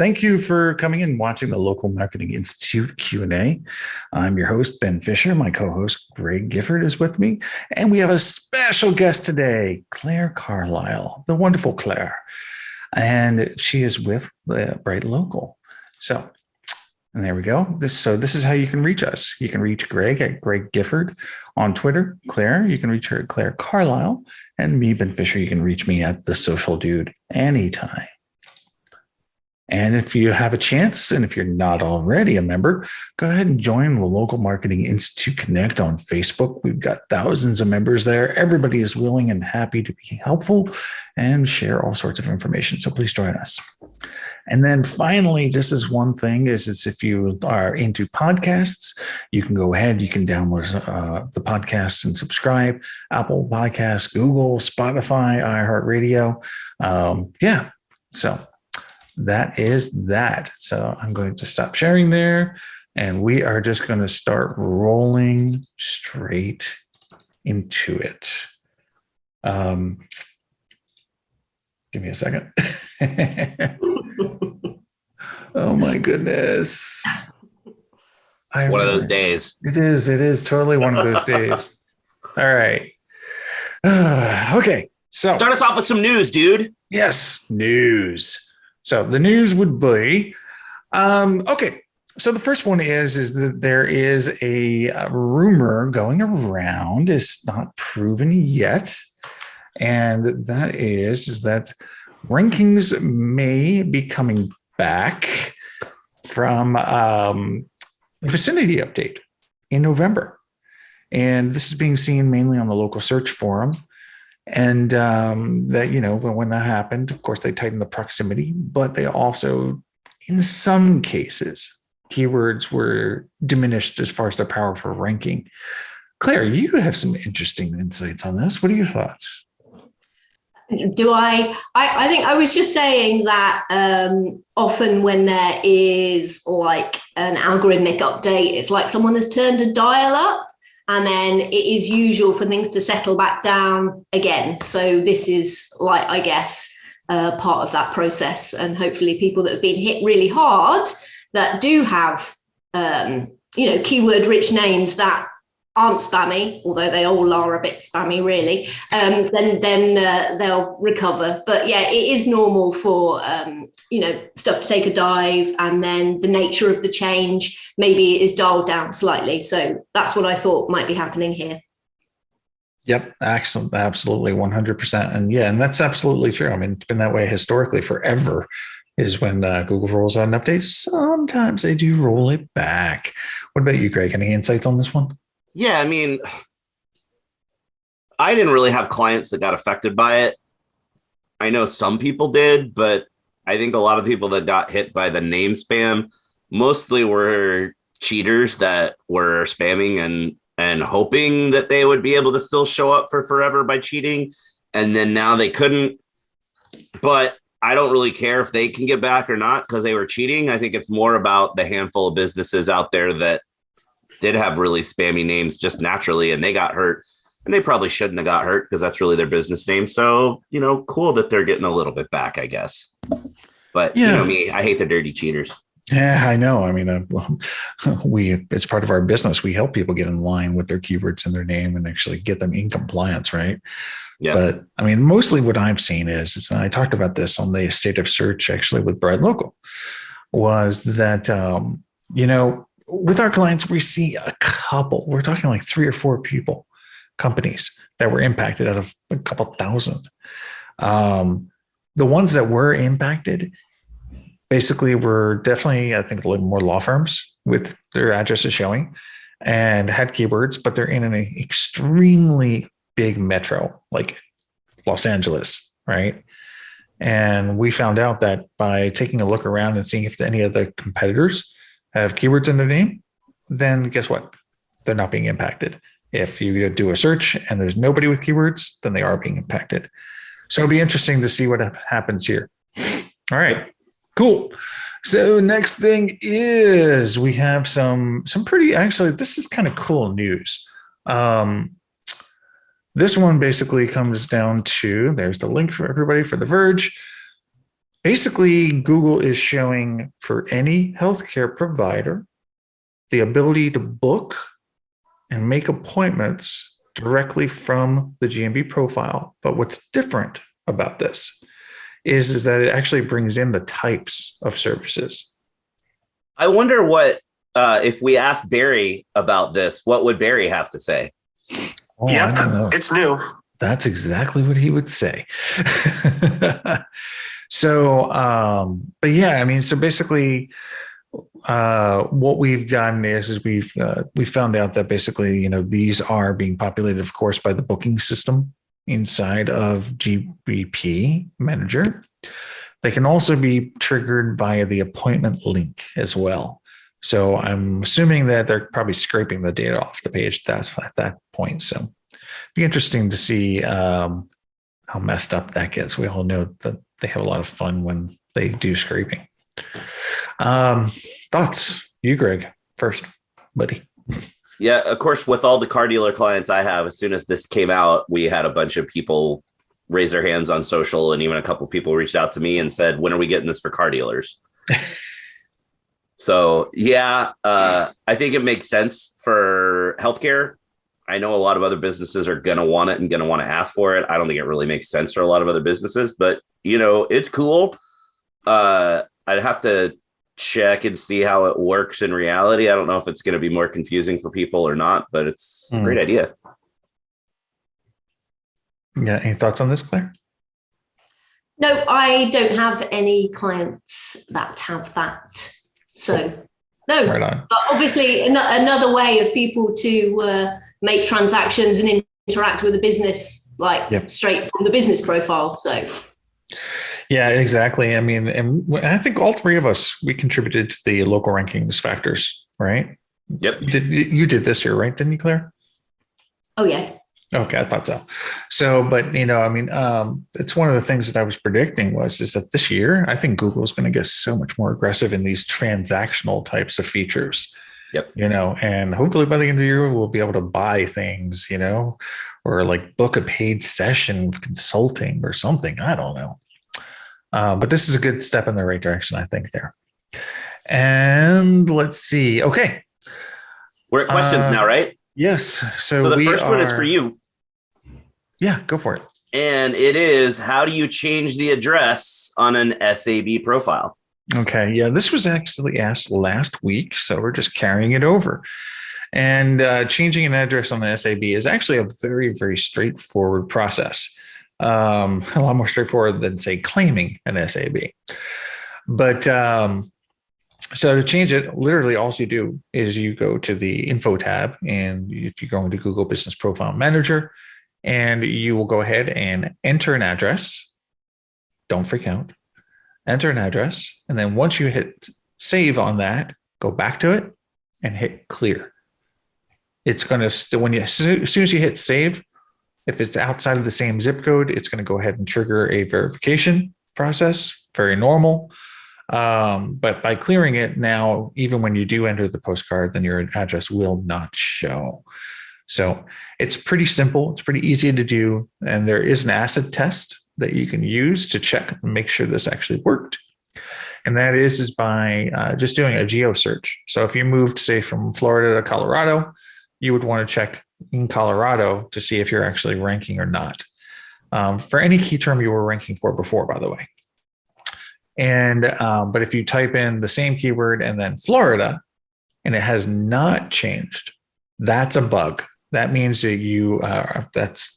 Thank you for coming and watching the Local Marketing Institute Q&A. I'm your host, Ben Fisher. My co-host, Greg Gifford, is with me. And we have a special guest today, Claire Carlile, the wonderful Claire. And she is with the Bright Local. And there we go. This is how you can reach us. You can reach Greg at Greg Gifford on Twitter. Claire, you can reach her at Claire Carlile. And me, Ben Fisher, you can reach me at The Social Dude anytime. And if you have a chance, and if you're not already a member, go ahead and join the Local Marketing Institute Connect on Facebook. We've got thousands of members there. Everybody is willing and happy to be helpful and share all sorts of information. So please join us. And then finally, just as one thing is if you are into podcasts, you can go ahead, you can download the podcast and subscribe. Apple Podcasts, Google, Spotify, iHeartRadio. So that is that. So I'm going to stop sharing there, and we are just going to start rolling straight into it. Give me a second. Oh my goodness. One of those days. It is totally one of those days. All right. Okay. So start us off with some news, dude. Yes, news. So the news would be, okay. So the first one is that there is a rumor going around. It's not proven yet. And that is that rankings may be coming back from the vicinity update in November. And this is being seen mainly on the local search forum. And that, when that happened, of course, they tightened the proximity, but they also, in some cases, keywords were diminished as far as their power for ranking. Claire, you have some interesting insights on this. What are your thoughts? Do I think I was just saying that often when there is like an algorithmic update, it's like someone has turned a dial up, and then it is usual for things to settle back down again. So this is like, I guess, part of that process. And hopefully people that have been hit really hard that do have, keyword rich names that aren't spammy, although they all are a bit spammy, really, then they'll recover. But yeah, it is normal for, stuff to take a dive, and then the nature of the change maybe is dialed down slightly. So that's what I thought might be happening here. Yep, excellent, absolutely, 100%. And that's absolutely true. I mean, it's been that way historically forever. Is when Google rolls out an update, sometimes they do roll it back. What about you, Greg? Any insights on this one? Yeah, I mean, I didn't really have clients that got affected by it. I know some people did, but I think a lot of people that got hit by the name spam mostly were cheaters that were spamming and hoping that they would be able to still show up for forever by cheating. And then now they couldn't. But I don't really care if they can get back or not because they were cheating. I think it's more about the handful of businesses out there that did have really spammy names just naturally, and they got hurt, and they probably shouldn't have got hurt because that's really their business name. So, cool that they're getting a little bit back, I guess. But you know me, I hate the dirty cheaters. Yeah, I know. I mean, it's part of our business. We help people get in line with their keywords in their name and actually get them in compliance, right? Yeah. But I mean, mostly what I've seen is, and I talked about this on the State of Search actually with Bright Local, was that, with our clients, we see a couple, we're talking like 3 or 4 companies that were impacted out of a couple thousand. The ones that were impacted basically were definitely, I think, a little more law firms with their addresses showing and had keywords, but they're in an extremely big metro like Los Angeles, right? And we found out that by taking a look around and seeing if any of the competitors have keywords in their name, then guess what? They're not being impacted. If you do a search and there's nobody with keywords, then they are being impacted. So it'll be interesting to see what happens here. All right, cool. So next thing is we have some pretty, actually, this is kind of cool news. This one basically comes down to, there's the link for everybody for The Verge. Basically, Google is showing for any healthcare provider the ability to book and make appointments directly from the GMB profile. But what's different about this is that it actually brings in the types of services. I wonder what, if we asked Barry about this, what would Barry have to say? Oh, Yep, it's new. That's exactly what he would say. So, but yeah, I mean, so basically, what we've gotten is we found out that basically, these are being populated, of course, by the booking system inside of GBP Manager. They can also be triggered via the appointment link as well. So I'm assuming that they're probably scraping the data off the page at that point. So it'd be interesting to see how messed up that gets. We all know that they have a lot of fun when they do scraping. Thoughts? You, Greg, first, buddy. Yeah, of course, with all the car dealer clients I have, as soon as this came out, we had a bunch of people raise their hands on social, and even a couple of people reached out to me and said, when are we getting this for car dealers? So, yeah, I think it makes sense for healthcare. I know a lot of other businesses are going to want it and going to want to ask for it. I don't think it really makes sense for a lot of other businesses, but, it's cool. I'd have to check and see how it works in reality. I don't know if it's going to be more confusing for people or not, but it's a great idea. Yeah. Any thoughts on this, Claire? No, I don't have any clients that have that. So, no. Right on. But obviously, another way of people to make transactions and interact with the business, straight from the business profile. So, yeah, exactly. I mean, and I think all three of us, we contributed to the local rankings factors, right? Yep. You did this year, right? Didn't you, Claire? Oh, yeah. Okay, I thought so. So, but I mean, it's one of the things that I was predicting is that this year, I think Google is going to get so much more aggressive in these transactional types of features. Yep. And hopefully by the end of the year, we'll be able to buy things, or like book a paid session of consulting or something. I don't know. But this is a good step in the right direction, I think, there. And let's see. Okay. We're at questions now, right? Yes. So the first one is for you. Yeah, go for it. And it is, how do you change the address on an SAB profile? Okay. Yeah, this was actually asked last week, so we're just carrying it over. And changing an address on the SAB is actually a very, very straightforward process. A lot more straightforward than, say, claiming an SAB. But so to change it, literally all you do is you go to the info tab, and if you go into Google Business Profile Manager, and you will go ahead and enter an address. Don't freak out. Enter an address. And then once you hit save on that, go back to it and hit clear. It's going to, as soon as you hit save, if it's outside of the same zip code, it's going to go ahead and trigger a verification process. Very normal. But by clearing it now, even when you do enter the postcard, then your address will not show. So it's pretty simple. It's pretty easy to do. And there is an acid test that you can use to check and make sure this actually worked. And that is by just doing a geo search. So if you moved, say, from Florida to Colorado, you would want to check in Colorado to see if you're actually ranking or not. For any key term you were ranking for before, by the way. And but if you type in the same keyword and then Florida, and it has not changed, that's a bug. That means that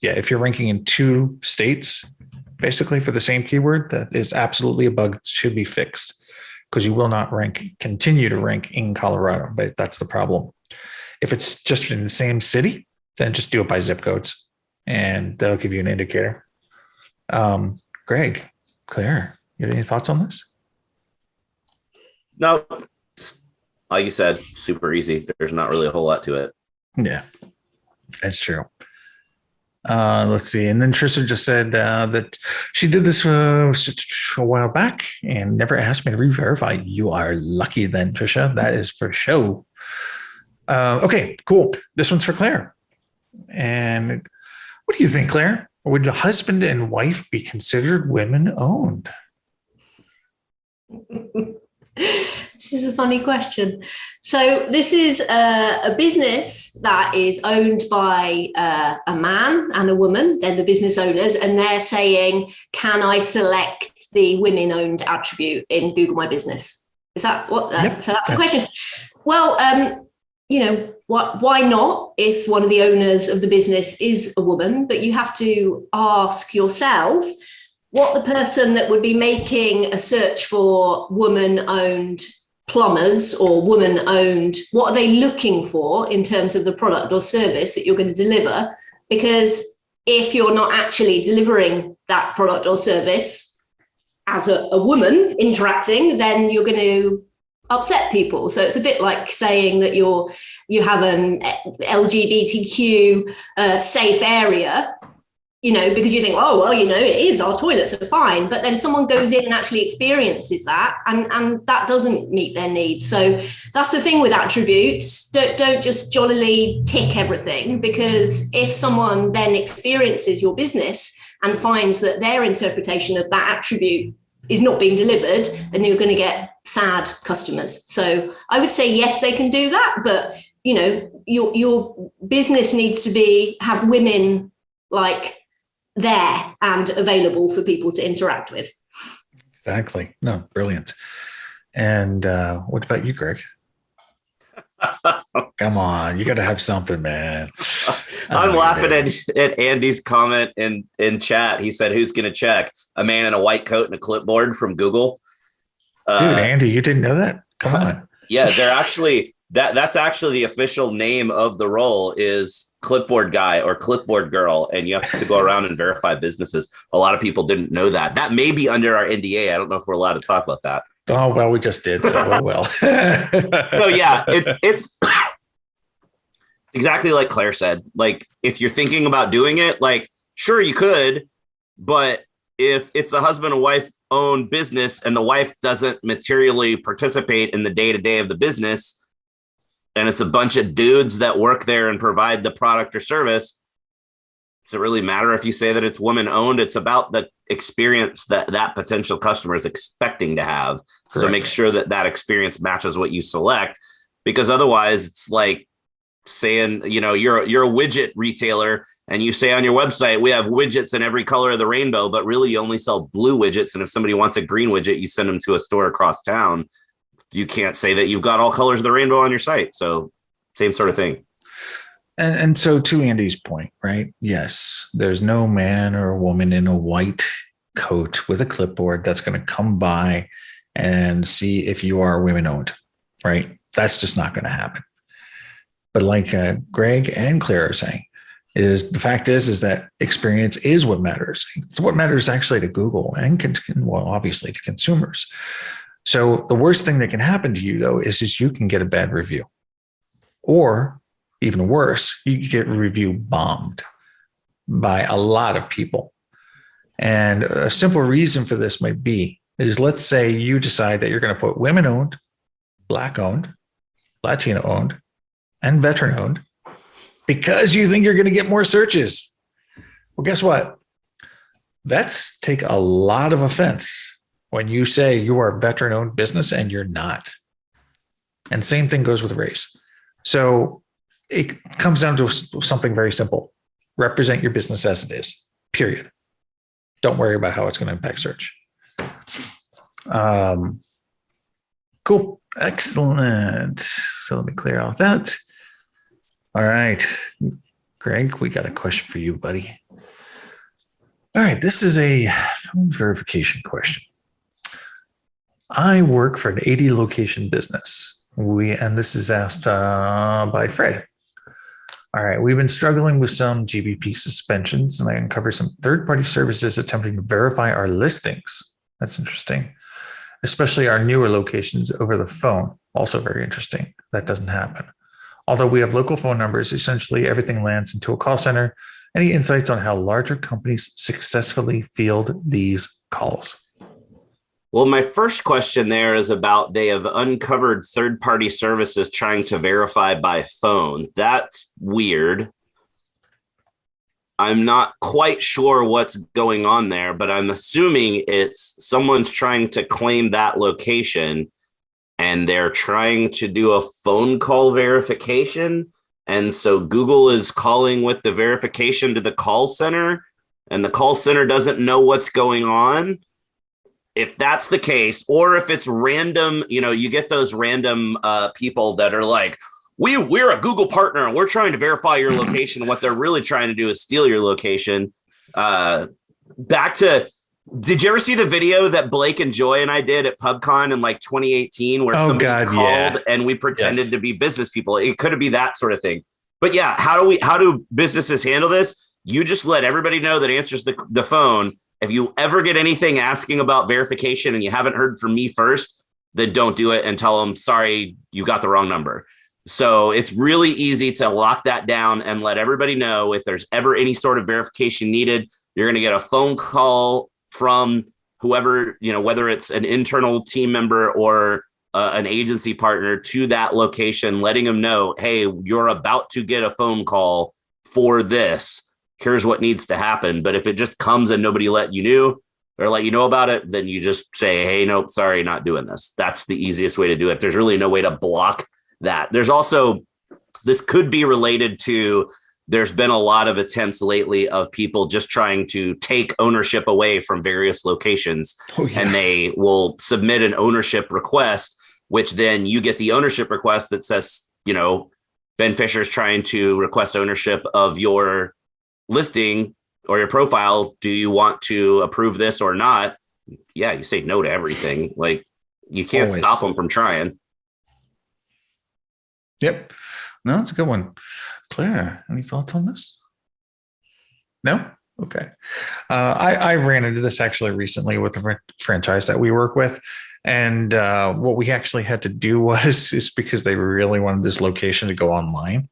if you're ranking in two states, basically for the same keyword, that is absolutely a bug that should be fixed, because you will not continue to rank in Colorado. But that's the problem. If it's just in the same city, then just do it by zip codes, and that'll give you an indicator. Greg, Claire, you have any thoughts on this? No, like you said, super easy. There's not really a whole lot to it. Yeah, that's true. Let's see. And then Trisha just said that she did this a while back and never asked me to re-verify. You are lucky then, Trisha. That is for show. Okay, cool. This one's for Claire. And what do you think, Claire? Would the husband and wife be considered women owned? This is a funny question. So this is a business that is owned by a man and a woman. They're the business owners, and they're saying, can I select the women-owned attribute in Google My Business? Is that what? Yep. So that's the question. Well, why not if one of the owners of the business is a woman? But you have to ask yourself what the person that would be making a search for woman-owned plumbers or woman-owned, what are they looking for in terms of the product or service that you're going to deliver? Because if you're not actually delivering that product or service as a woman interacting, then you're going to upset people. So it's a bit like saying that you have an LGBTQ safe area, because you think, oh, well, it is, our toilets are fine. But then someone goes in and actually experiences that, and that doesn't meet their needs. So that's the thing with attributes. Don't just jollily tick everything, because if someone then experiences your business and finds that their interpretation of that attribute is not being delivered, then you're going to get sad customers. So I would say, yes, they can do that. But, your business needs to have women there and available for people to interact with. Exactly. No, brilliant. And what about you, Greg? Come on, you got to have something, man. I'm laughing at Andy's comment in chat. He said, who's going to check? A man in a white coat and a clipboard from Google. Dude, Andy, you didn't know that? Come on. Yeah, they're actually, that's actually the official name of the role is clipboard guy or clipboard girl, and you have to go around and verify businesses. A lot of people didn't know that. That may be under our NDA. I don't know if we're allowed to talk about that. Oh, well, we just did. So, oh, well. No, yeah, it's exactly like Claire said. If you're thinking about doing it, sure, you could, but if it's a husband and wife owned business and the wife doesn't materially participate in the day-to-day of the business, and it's a bunch of dudes that work there and provide the product or service, does it really matter if you say that it's woman owned? It's about the experience that potential customer is expecting to have. Correct. So make sure that experience matches what you select, because otherwise it's like saying, you're a widget retailer and you say on your website, we have widgets in every color of the rainbow, but really you only sell blue widgets. And if somebody wants a green widget, you send them to a store across town. You can't say that you've got all colors of the rainbow on your site. So same sort of thing. And so to Andy's point, right? Yes, there's no man or a woman in a white coat with a clipboard that's going to come by and see if you are women owned, right? That's just not going to happen. But like Greg and Claire are saying, is the fact is that experience is what matters. It's what matters actually to Google and obviously to consumers. So the worst thing that can happen to you, though, is you can get a bad review, or even worse, you get review bombed by a lot of people. And a simple reason for this might be is, let's say you decide that you're going to put women owned, Black owned, Latino owned, and veteran owned because you think you're going to get more searches. Well, guess what? Vets take a lot of offense when you say you are a veteran-owned business and you're not. And same thing goes with race. So it comes down to something very simple. Represent your business as it is, period. Don't worry about how it's going to impact search. Cool. Excellent. So let me clear out that. All right. Greg, we got a question for you, buddy. All right. This is a phone verification question. I work for an 80 location business. And this is asked by Fred. All right, we've been struggling with some GBP suspensions, and I uncover some third-party services attempting to verify our listings. That's interesting, especially our newer locations over the phone. Also very interesting. That doesn't happen. Although we have local phone numbers, essentially everything lands into a call center. Any insights on how larger companies successfully field these calls? Well, my first question there is about they have uncovered third-party services trying to verify by phone. That's weird. I'm not quite sure what's going on there, but I'm assuming it's someone's trying to claim that location and they're trying to do a phone call verification. And so Google is calling with the verification to the call center, and the call center doesn't know what's going on. If that's the case, or if it's random, you get those random people that are like, we're a Google partner and we're trying to verify your location. What they're really trying to do is steal your location. Did you ever see the video that Blake and Joy and I did at PubCon in like 2018 where somebody called and we pretended to be business people? It could be that sort of thing. But yeah, how do businesses handle this? You just let everybody know that answers the phone. If you ever get anything asking about verification and you haven't heard from me first, then don't do it and tell them, sorry, you got the wrong number. So it's really easy to lock that down and let everybody know if there's ever any sort of verification needed. You're going to get a phone call from whoever, whether it's an internal team member or an agency partner to that location, letting them know, hey, you're about to get a phone call for this. Here's what needs to happen. But if it just comes and nobody let you know about it, then you just say, hey, nope, sorry, not doing this. That's the easiest way to do it. There's really no way to block that. There's also, this could be related to, there's been a lot of attempts lately of people just trying to take ownership away from various locations. And they will submit an ownership request, which then you get the ownership request that says, Ben Fisher's trying to request ownership of your listing or your profile. Do you want to approve this or not? Yeah, you say no to everything. Like, you can't stop them from trying. Yep. No, it's a good one. Claire, any thoughts on this? No? Okay. I ran into this actually recently with a franchise that we work with. And what we actually had to do is because they really wanted this location to go online,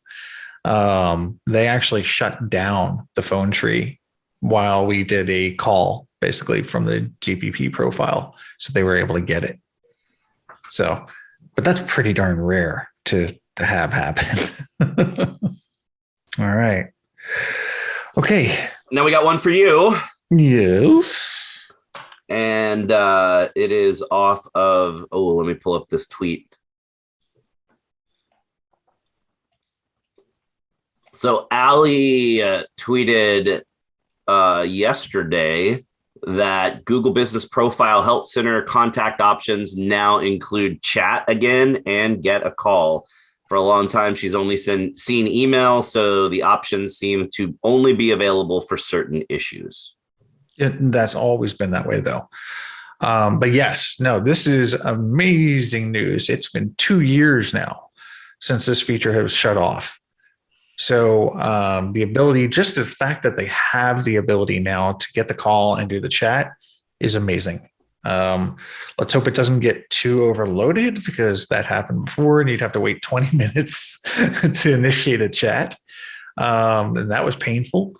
they actually shut down the phone tree while we did a call, basically from the GPP profile. So they were able to get it. So, but that's pretty darn rare to have happen. All right. Okay. Now we got one for you. Yes. And it is off of, let me pull up this tweet. So Ali tweeted yesterday that Google Business Profile Help Center contact options now include chat again and get a call. For a long time, she's only seen email, so the options seem to only be available for certain issues. That's always been that way, though. But yes, no, this is amazing news. It's been 2 years now since this feature has shut off. So the ability, just the fact that they have the ability now to get the call and do the chat is amazing. Let's hope it doesn't get too overloaded, because that happened before and you'd have to wait 20 minutes to initiate a chat. And that was painful.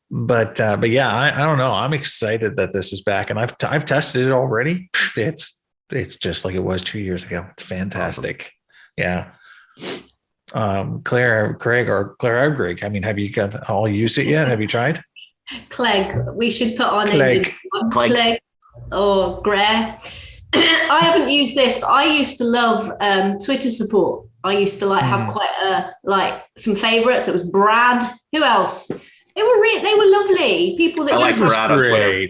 But yeah, I don't know. I'm excited that this is back, and I've tested it already. It's just like it was 2 years ago. It's fantastic. Awesome. Yeah. Claire or Greg, I mean, have you all used it yet? Have you tried? Clegg. We should put our names in. Clegg. Or Gray. I haven't used this, but I used to love Twitter support. I used to have quite some favorites. There was Brad. Who else? They were lovely people. That I like Brad on Twitter.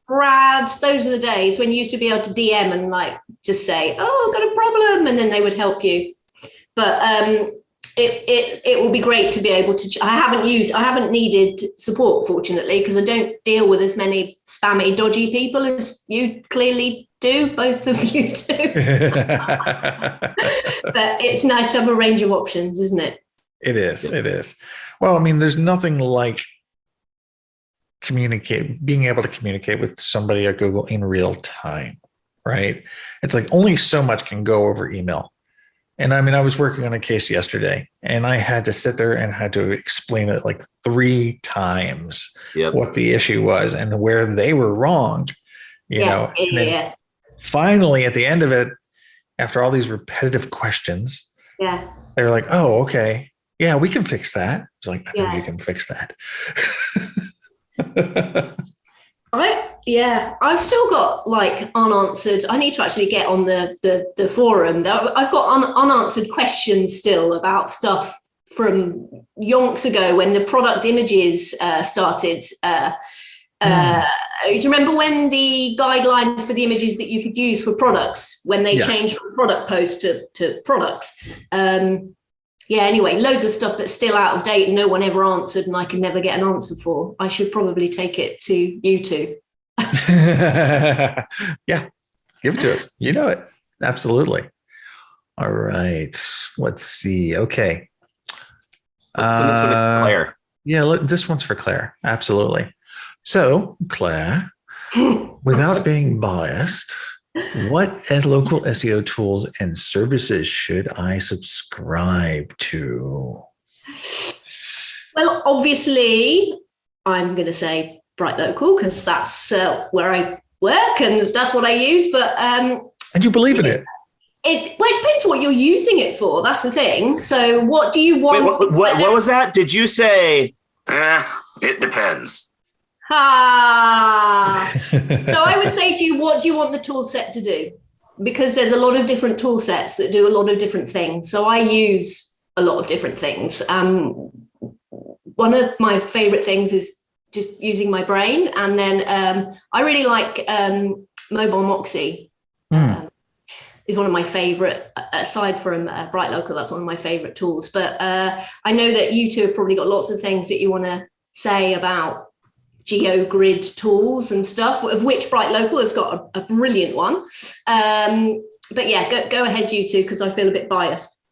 Brad. Those were the days when you used to be able to DM and just say, "Oh, I've got a problem," and then they would help you. But it will be great to be able to. I haven't needed support, fortunately, because I don't deal with as many spammy, dodgy people as you clearly do. Both of you do. But it's nice to have a range of options, isn't it? It is. It is. Well, I mean, there's nothing like being able to communicate with somebody at Google in real time, right? It's like only so much can go over email. And I mean, I was working on a case yesterday and I had to sit there and had to explain it 3 times what the issue was and where they were wrong, you know. And then finally, at the end of it, after all these repetitive questions, they were like, oh, okay. Yeah, we can fix that. It's like, I know Yeah. you can fix that. I've still got like unanswered. I need to actually get on the forum. I've got unanswered questions still about stuff from yonks ago when the product images started. Do you remember when the guidelines for the images that you could use for products, when they changed from product posts to products? Anyway, loads of stuff that's still out of date and no one ever answered and I can never get an answer for. I should probably take it to you two. Yeah, give it to us. You know it. Absolutely. All right. Let's see. Okay. Let's send this one to Claire. Yeah, this one's for Claire. Absolutely. So, Claire, without being biased, what local SEO tools and services should I subscribe to? Well, obviously, I'm going to say Bright Local because that's where I work and that's what I use. But and you believe in it? It depends what you're using it for. That's the thing. So, what do you want? Wait, what was that? Did you say? It depends. So I would say to you, what do you want the tool set to do? Because there's a lot of different tool sets that do a lot of different things. So I use a lot of different things. One of my favorite things is just using my brain. And then I really like Mobile Moxie. Is one of my favorite, aside from Bright Local, that's one of my favorite tools. But I know that you two have probably got lots of things that you want to say about GeoGrid tools and stuff, of which Bright Local has got a brilliant one. But yeah, go ahead, you two, because I feel a bit biased.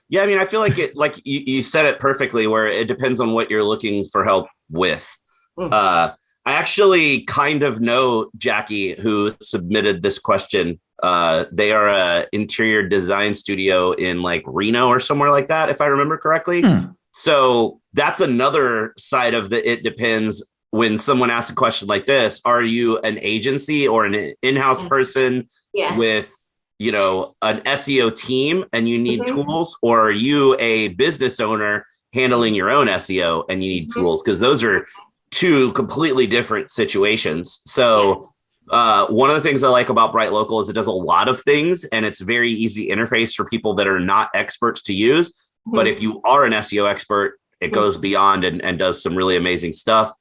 Yeah, I mean, I feel like you said it perfectly, where it depends on what you're looking for help with. I actually kind of know Jackie, who submitted this question. They are a interior design studio in like Reno or somewhere like that, if I remember correctly. So that's another side of the it depends. When someone asks a question like this, are you an agency or an in-house person with, an SEO team and you need tools, or are you a business owner handling your own SEO and you need tools? Because those are two completely different situations. So one of the things I like about Bright Local is it does a lot of things and it's very easy interface for people that are not experts to use. But if you are an SEO expert, it goes beyond and does some really amazing stuff.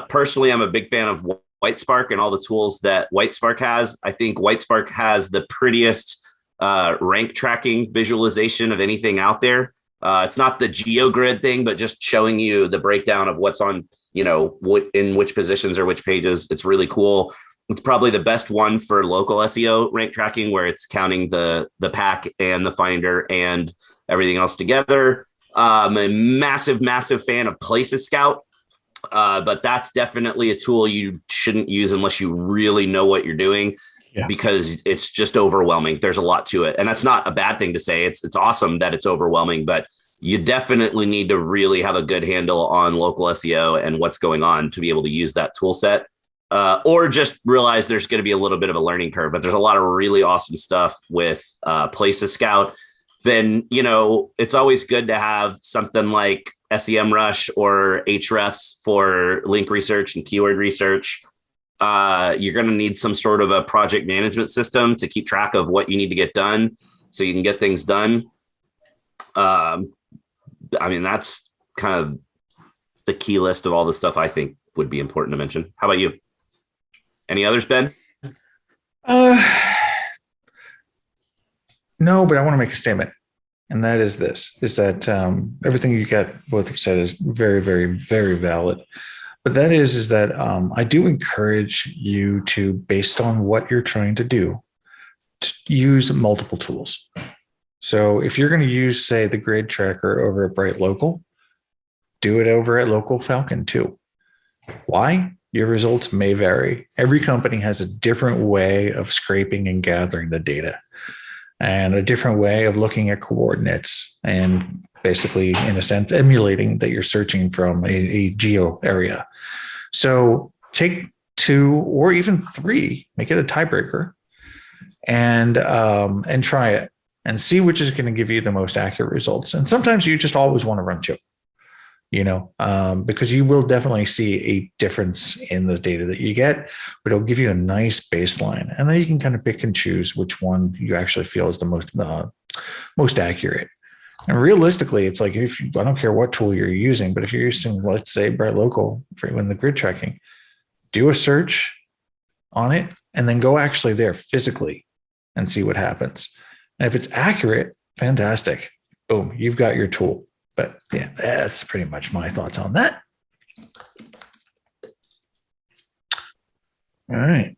Personally, I'm a big fan of Whitespark and all the tools that Whitespark has. I think Whitespark has the prettiest rank tracking visualization of anything out there. It's not the GeoGrid thing, but just showing you the breakdown of what's on, what in which positions or which pages. It's really cool. It's probably the best one for local SEO rank tracking, where it's counting the pack and the finder and everything else together. I'm a massive fan of Places Scout. But that's definitely a tool you shouldn't use unless you really know what you're doing, because it's just overwhelming. There's a lot to it. And that's not a bad thing to say. It's awesome that it's overwhelming, but you definitely need to really have a good handle on local SEO and what's going on to be able to use that tool set. Or just realize there's going to be a little bit of a learning curve, but there's a lot of really awesome stuff with Places Scout. Then, it's always good to have something like SEMrush or Ahrefs for link research and keyword research. You're going to need some sort of a project management system to keep track of what you need to get done so you can get things done. That's kind of the key list of all the stuff I think would be important to mention. How about you? Any others, Ben? No, but I want to make a statement. And that is that everything you both have said is very, very, very valid. But that is that I do encourage you to, based on what you're trying to do, to use multiple tools. So if you're going to use, say, the grid tracker over at Bright Local, do it over at Local Falcon too. Why? Your results may vary. Every company has a different way of scraping and gathering the data, and a different way of looking at coordinates and basically, in a sense, emulating that you're searching from a geo area. So take 2 or even 3, make it a tiebreaker, and try it. and see which is going to give you the most accurate results. And sometimes you just always want to run two, because you will definitely see a difference in the data that you get, but it'll give you a nice baseline. And then you can kind of pick and choose which one you actually feel is the most accurate. And realistically, it's like, I don't care what tool you're using, but if you're using, let's say, Bright Local for in the grid tracking, do a search on it and then go actually there physically and see what happens. And if it's accurate, fantastic. Boom, you've got your tool. But yeah, that's pretty much my thoughts on that. All right.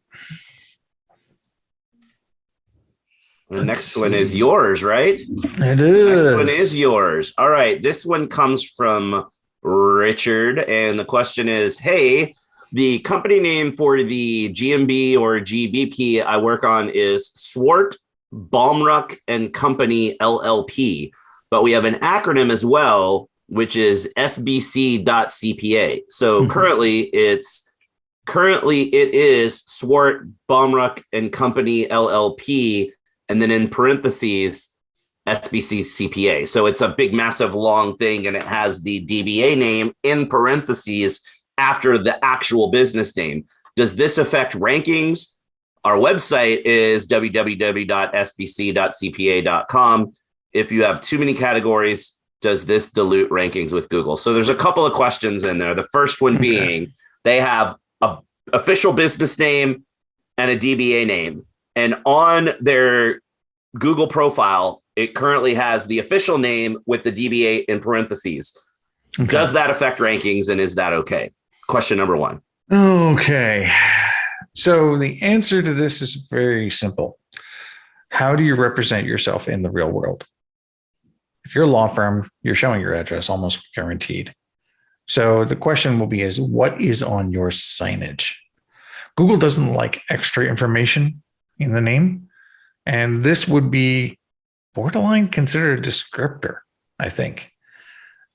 The next one is yours, right? It is. Next one is yours. All right. This one comes from Richard. And the question is, hey, the company name for the GMB or GBP I work on is Swart, Baumruck and Company LLP. But we have an acronym as well, which is SBC.CPA. So currently it is Swart, Baumruck and Company LLP. And then in parentheses, SBC CPA. So it's a big, massive, long thing, and it has the DBA name in parentheses after the actual business name. Does this affect rankings? Our website is www.sbc.cpa.com. If you have too many categories, does this dilute rankings with Google? So there's a couple of questions in there. The first one being, they have an official business name and a DBA name. And on their Google profile, it currently has the official name with the DBA in parentheses. Okay. Does that affect rankings, and is that okay? Question number one. Okay. So the answer to this is very simple. How do you represent yourself in the real world? If you're a law firm, you're showing your address almost guaranteed. So the question will be what is on your signage? Google doesn't like extra information in the name. And this would be borderline considered a descriptor, I think.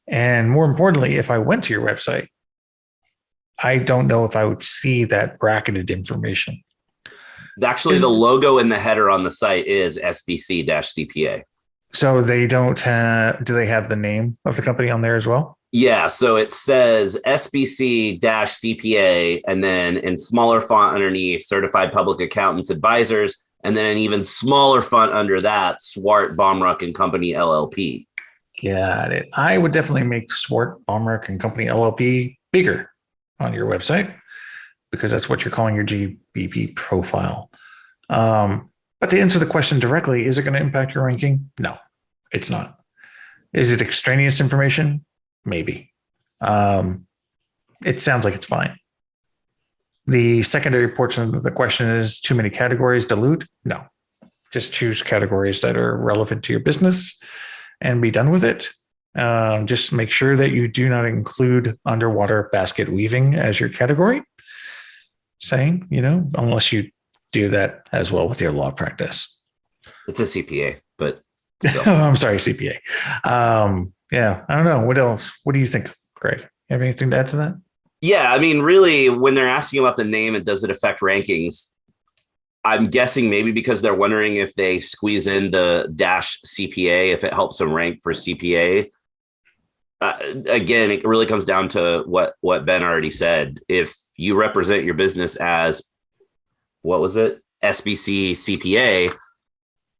And more importantly, if I went to your website, I don't know if I would see that bracketed information. Actually, the logo in the header on the site is SBC-CPA. So they don't do they have the name of the company on there as well? Yeah, so it says SBC-CPA, and then in smaller font underneath, Certified Public Accountants Advisors, and then an even smaller font under that, Swart, Baumruck and Company LLP. Got it. I would definitely make Swart, Baumruck and Company LLP bigger on your website, because that's what you're calling your GBP profile. But to answer the question directly, is it going to impact your ranking? No, it's not. Is it extraneous information? Maybe. It sounds like it's fine. The secondary portion of the question is too many categories dilute? No. Just choose categories that are relevant to your business and be done with it. Just make sure that you do not include underwater basket weaving as your category. Saying, unless you do that as well with your law practice. It's a CPA, but still. I'm sorry, CPA. Yeah, I don't know. What else? What do you think, Greg? You have anything to add to that? Yeah, I mean, really, when they're asking about the name and does it affect rankings, I'm guessing maybe because they're wondering if they squeeze in the -CPA, if it helps them rank for CPA. Again, it really comes down to what Ben already said. If you represent your business as, what was it? SBC CPA,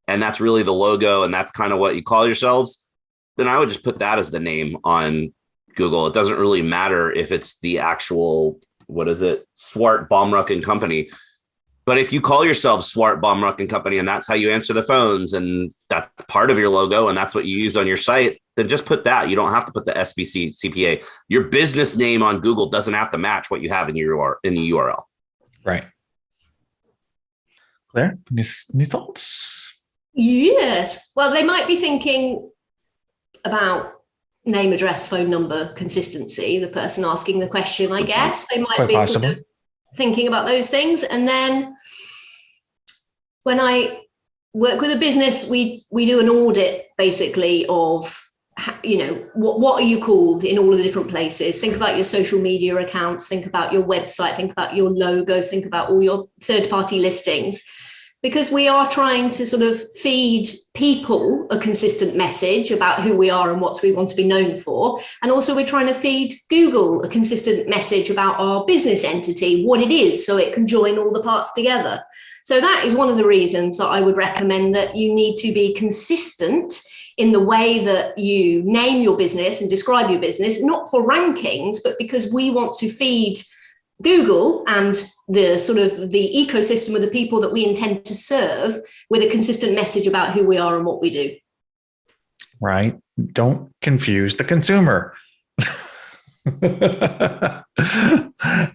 and that's really the logo, and that's kind of what you call yourselves, then I would just put that as the name on Google. It doesn't really matter if it's the actual, Swart, Baumruck and Company. But if you call yourself Swart, Baumruck and Company, and that's how you answer the phones, and that's part of your logo, and that's what you use on your site, then just put that. You don't have to put the SBC CPA. Your business name on Google doesn't have to match what you have in the URL. Right. Claire, any thoughts? Yes. Well, they might be thinking about name, address, phone number, consistency, the person asking the question, I guess. They might be sort of thinking about those things. And then when I work with a business, we do an audit basically of, what are you called in all of the different places? Think about your social media accounts, think about your website, think about your logos, think about all your third-party listings. because we are trying to sort of feed people a consistent message about who we are and what we want to be known for. And also we're trying to feed Google a consistent message about our business entity, what it is, so it can join all the parts together. So that is one of the reasons that I would recommend that you need to be consistent in the way that you name your business and describe your business, not for rankings, but because we want to feed Google and the sort of the ecosystem of the people that we intend to serve with a consistent message about who we are and what we do. Right. Don't confuse the consumer.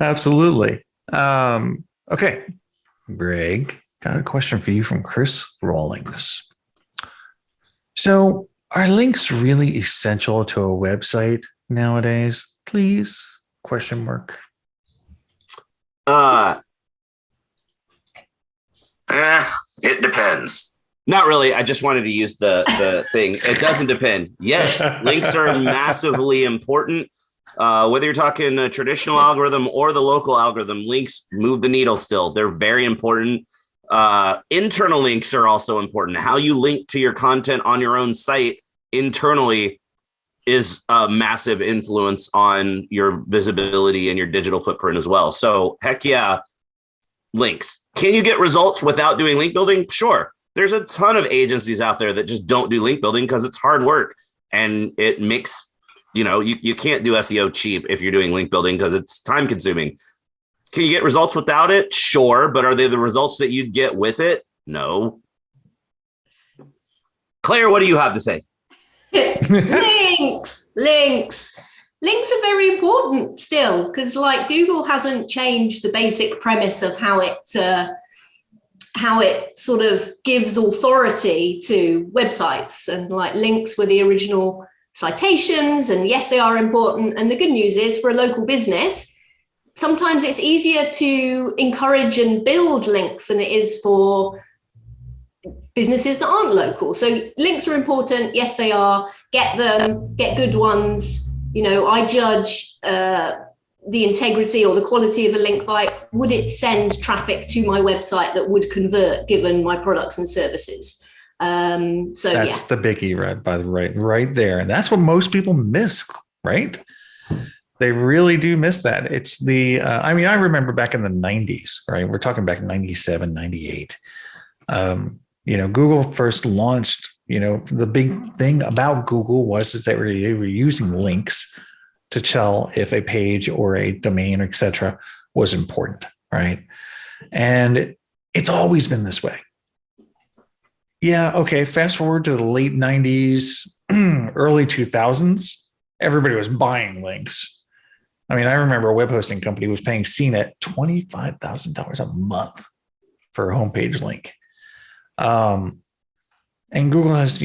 Absolutely. Okay. Greg, got a question for you from Chris Rawlings. So are links really essential to a website nowadays? Please? Question mark. It depends. Not really. I just wanted to use the thing. It doesn't depend. Yes, links are massively important. Whether you're talking a traditional algorithm or the local algorithm, links move the needle still. They're very important. Internal links are also important. How you link to your content on your own site internally is a massive influence on your visibility and your digital footprint as well. So heck yeah, links. Can you get results without doing link building? Sure. There's a ton of agencies out there that just don't do link building because it's hard work and it makes, you can't do SEO cheap if you're doing link building because it's time consuming. Can you get results without it? Sure. But are they the results that you'd get with it? No. Claire, what do you have to say? Links are very important still, because like Google hasn't changed the basic premise of how it sort of gives authority to websites, and like links were the original citations, and yes, they are important. And the good news is, for a local business, sometimes it's easier to encourage and build links than it is for businesses that aren't local. So links are important. Yes, they are. Get them, get good ones. I judge the integrity or the quality of a link by, would it send traffic to my website that would convert given my products and services? That's the biggie, right there. And that's what most people miss, right? They really do miss that. It's I remember back in the 90s, right? We're talking back in 97, 98. Google first launched, the big thing about Google was that they were using links to tell if a page or a domain, etc., was important, right? And it's always been this way. Yeah, okay, fast forward to the late 90s, early 2000s, everybody was buying links. I remember a web hosting company was paying CNET $25,000 a month for a homepage link. And Google has,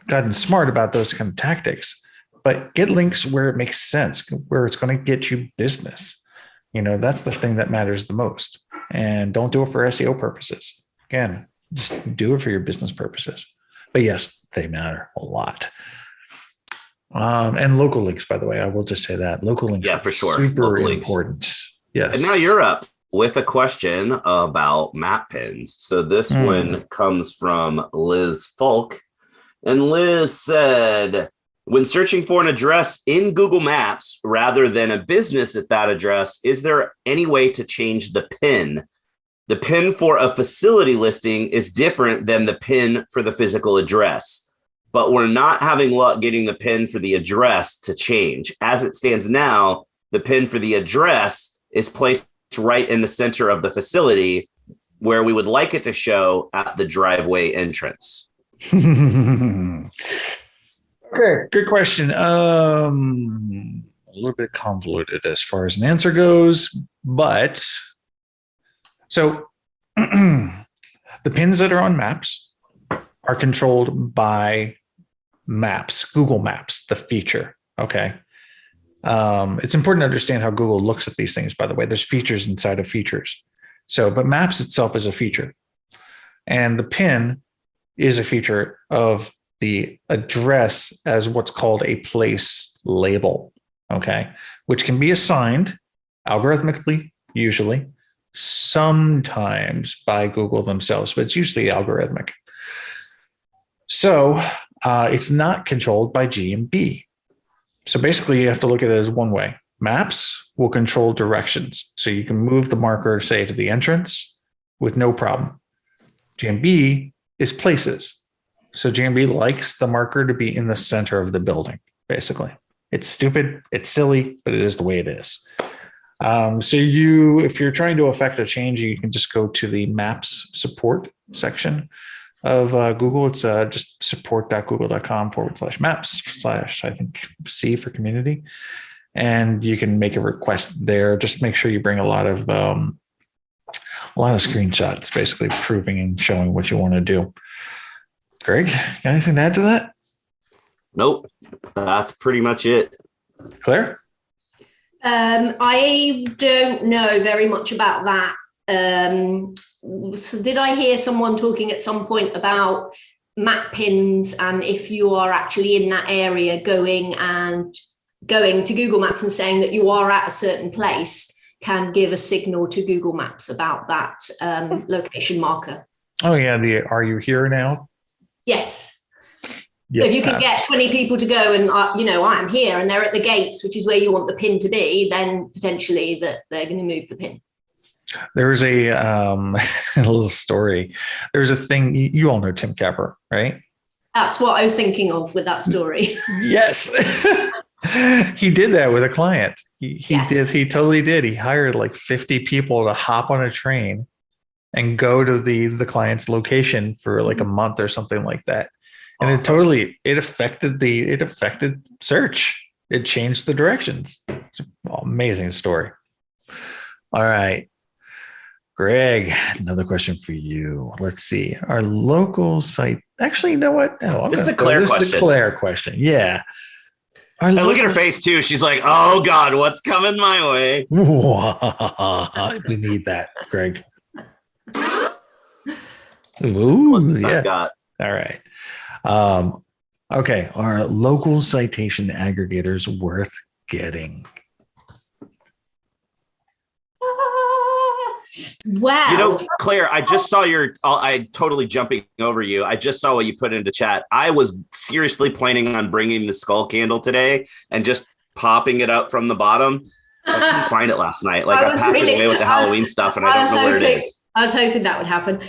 gotten smart about those kind of tactics, but get links where it makes sense, where it's going to get you business. That's the thing that matters the most. And don't do it for SEO purposes. Again, just do it for your business purposes. But yes, they matter a lot. And local links, by the way, I will just say that local links are for sure. Super important. Yes. And now you're up with a question about map pins. So this one comes from Liz Falk. And Liz said, when searching for an address in Google Maps rather than a business at that address, is there any way to change the pin? The pin for a facility listing is different than the pin for the physical address, but we're not having luck getting the pin for the address to change. As it stands now, the pin for the address is placed right in the center of the facility where we would like it to show at the driveway entrance. Okay, good question. A little bit convoluted as far as an answer goes, but so the pins that are on maps are controlled by Maps, Google Maps, the feature. Okay. It's important to understand how Google looks at these things, by the way. There's features inside of features. But Maps itself is a feature. And the pin is a feature of the address as what's called a place label, okay, which can be assigned algorithmically, usually. sometimes by Google themselves, but it's usually algorithmic. So it's not controlled by GMB. So basically, you have to look at it as one way. Maps will control directions. So you can move the marker, say, to the entrance with no problem. GMB is places. So GMB likes the marker to be in the center of the building, basically. It's stupid, it's silly, but it is the way it is. So if you're trying to affect a change, you can just go to the Maps support section of Google. It's just support.google.com/maps/ I think C for community. And you can make a request there. Just make sure you bring a lot of screenshots, basically proving and showing what you want to do. Greg, got anything to add to that? Nope. That's pretty much it. Claire? I don't know very much about that. So did I hear someone talking at some point about map pins, and if you are actually in that area going to Google Maps and saying that you are at a certain place can give a signal to Google Maps about that location marker? Oh yeah, are you here now? Yes. Yeah. So if you can get 20 people to go and, I am here and they're at the gates, which is where you want the pin to be, then potentially that they're going to move the pin. There's a little story. There's a thing, you all know Tim Capper, right? That's what I was thinking of with that story. Yes. He did that with a client. He totally did. He hired like 50 people to hop on a train and go to the client's location for like a month or something like that. And awesome. it affected search. It changed the directions. It's an amazing story. All right. Greg, another question for you. Let's see. Our local site. Actually, you know what? No, this is a Claire question. This is a Claire question. Yeah. And look at her face too. She's like, "Oh God, what's coming my way?" We need that, Greg. Ooh, yeah. Got. All right. Okay. Are local citation aggregators worth getting? Wow. Claire, I just saw I totally jumping over you. I just saw what you put into chat. I was seriously planning on bringing the skull candle today and just popping it up from the bottom. I couldn't find it last night. Like I packed it away with the Halloween stuff and I don't know where it is. I was hoping that would happen.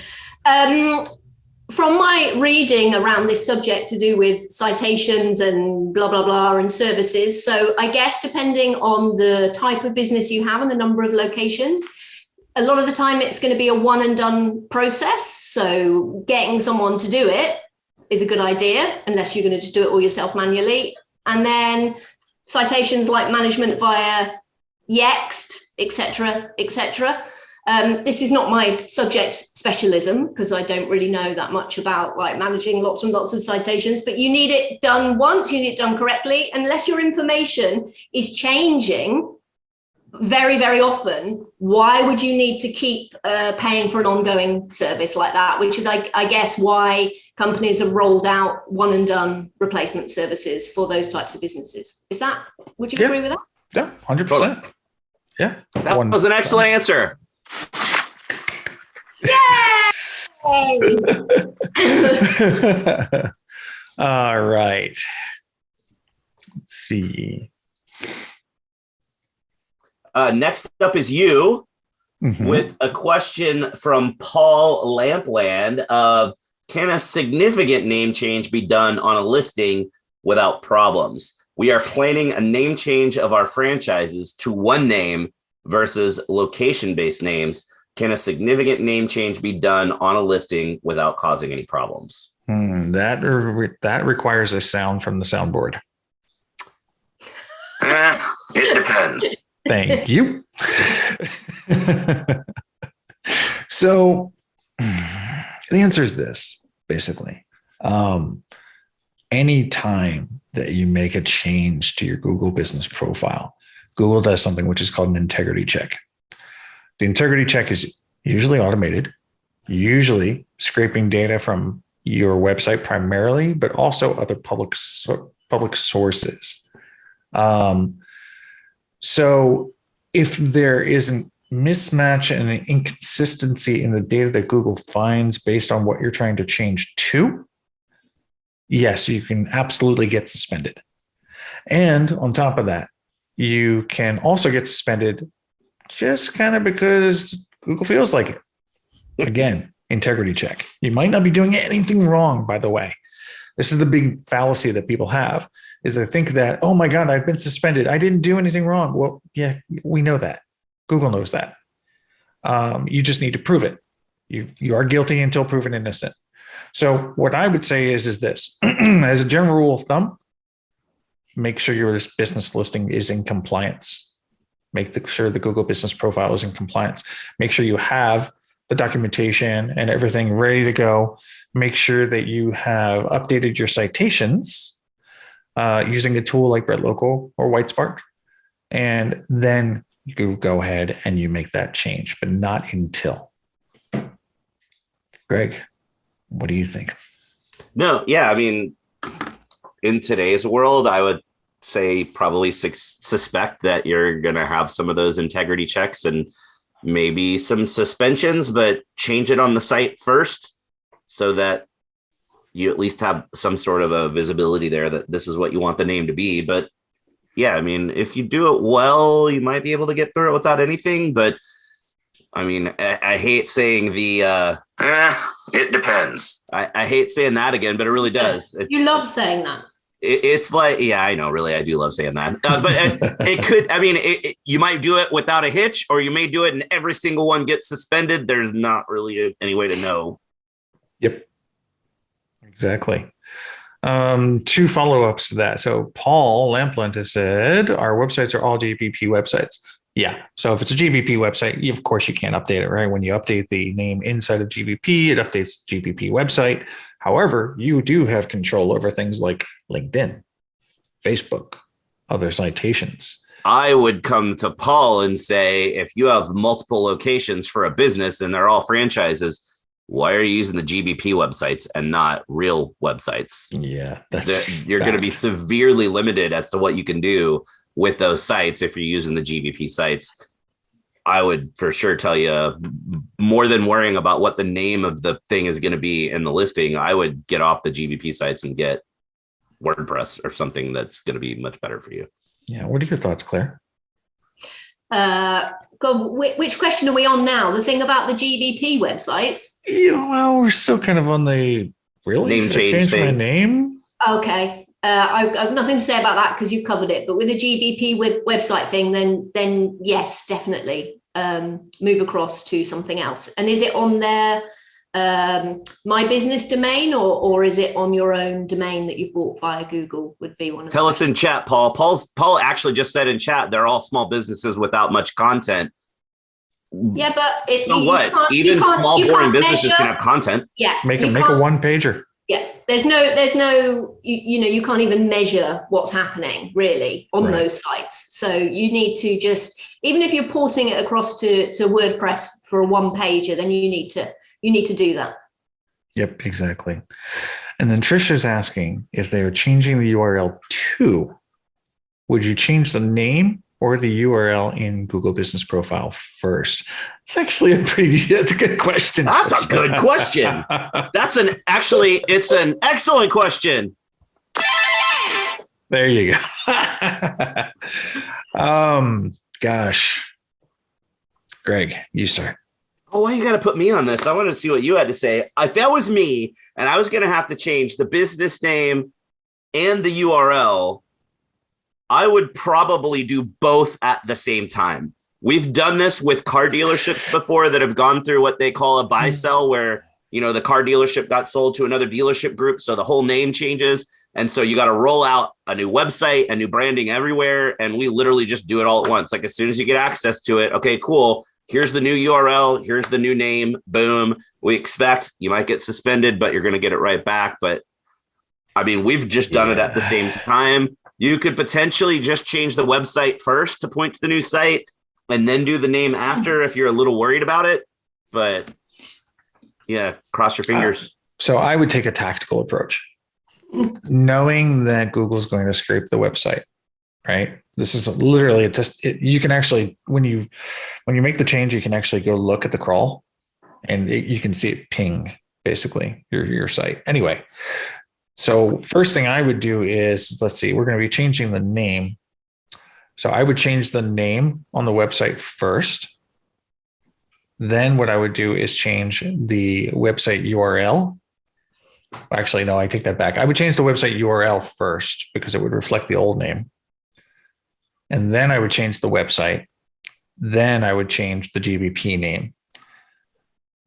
From my reading around this subject to do with citations and blah, blah, blah, and services. So I guess depending on the type of business you have and the number of locations, a lot of the time it's going to be a one and done process. So getting someone to do it is a good idea, unless you're going to just do it all yourself manually. And then citations like management via Yext, etc., etc. This is not my subject specialism because I don't really know that much about like managing lots and lots of citations, but you need it done once, you need it done correctly. Unless your information is changing very, very often, why would you need to keep paying for an ongoing service like that? Which is, I guess, why companies have rolled out one and done replacement services for those types of businesses. Would you agree with that? Yeah, 100%. Yeah. That was an excellent answer. Yay! All right. Let's see. Next up is you with a question from Paul Lampland of, can a significant name change be done on a listing without problems? We are planning a name change of our franchises to one name versus location-based names. Can a significant name change be done on a listing without causing any problems? That requires a sound from the soundboard. It depends. Thank you. So the answer is this, basically. Anytime that you make a change to your Google business profile, Google does something which is called an integrity check. The integrity check is usually automated, usually scraping data from your website primarily, but also other public sources. So if there isn't mismatch and an inconsistency in the data that Google finds based on what you're trying to change to, yes, you can absolutely get suspended. And on top of that, you can also get suspended just kind of because Google feels like it. Again, integrity check. You might not be doing anything wrong, by the way. This is the big fallacy that people have, is they think that, oh my God, I've been suspended. I didn't do anything wrong. Well, yeah, we know that. Google knows that. You just need to prove it. You are guilty until proven innocent. So what I would say is this, as a general rule of thumb, make sure your business listing is in compliance. Make sure the Google business profile is in compliance. Make sure you have the documentation and everything ready to go. Make sure that you have updated your citations using a tool like BreadLocal or Whitespark. And then you go ahead and you make that change, but not until. Greg, what do you think? No, yeah, I mean, in today's world, I would say probably suspect that you're going to have some of those integrity checks and maybe some suspensions, but change it on the site first so that you at least have some sort of a visibility there that this is what you want the name to be. But yeah, I mean, if you do it well, you might be able to get through it without anything. But I mean, I hate saying it depends. I hate saying that again, but it really does. You love saying that. It's like, yeah, I know, really, I do love saying that. But it could, I mean, you might do it without a hitch, or you may do it and every single one gets suspended. There's not really any way to know. Yep, exactly. Two follow-ups to that. So Paul Lamplin has said, our websites are all GBP websites. Yeah. So if it's a GBP website, of course you can't update it, right? When you update the name inside of GBP, it updates the GBP website. However, you do have control over things like LinkedIn, Facebook, other citations. I would come to Paul and say, if you have multiple locations for a business and they're all franchises, why are you using the GBP websites and not real websites? Yeah, you're going to be severely limited as to what you can do with those sites if you're using the GBP sites. I would for sure tell you, more than worrying about what the name of the thing is going to be in the listing, I would get off the GBP sites and get WordPress or something that's going to be much better for you. Yeah. What are your thoughts, Claire? Which question are we on now? The thing about the GBP websites? Yeah, well, we're still kind of on the name change thing. My name. Okay. I've nothing to say about that because you've covered it. But with the GBP website thing, then yes, definitely move across to something else. And is it on their my business domain or is it on your own domain that you've bought via Google? Would be one of Tell us in chat, Paul. Paul actually just said in chat they're all small businesses without much content. Yeah, but even small boring businesses can have content. Yeah, make a one pager. Yeah, there's no you can't even measure what's happening really on those sites. So you need to just, even if you're porting it across to WordPress for a one pager, then you need to do that. Yep, exactly. And then Trisha's asking if they're changing the URL to, would you change the name or the URL in Google Business Profile first? It's actually that's a good question. That's a good question. It's an excellent question. There you go. Gosh. Greg, you start. Oh, why you got to put me on this? I wanted to see what you had to say. If that was me and I was going to have to change the business name and the URL, I would probably do both at the same time. We've done this with car dealerships before that have gone through what they call a buy sell, where, the car dealership got sold to another dealership group. So the whole name changes. And so you got to roll out a new website, a new branding everywhere. And we literally just do it all at once. Like as soon as you get access to it, okay, cool. Here's the new URL. Here's the new name. Boom. We expect you might get suspended, but you're going to get it right back. But I mean, we've just done it at the same time. You could potentially just change the website first to point to the new site and then do the name after if you're a little worried about it. But yeah, cross your fingers. So I would take a tactical approach, knowing that Google's going to scrape the website. right? This is literally you can actually, when you make the change, you can actually go look at the crawl and you can see it ping basically your site. Anyway, so first thing I would do is, let's see, we're going to be changing the name. So I would change the name on the website first. Then what I would do is change the website URL. Actually, no, I take that back. I would change the website URL first because it would reflect the old name. And then I would change the website. Then I would change the GBP name.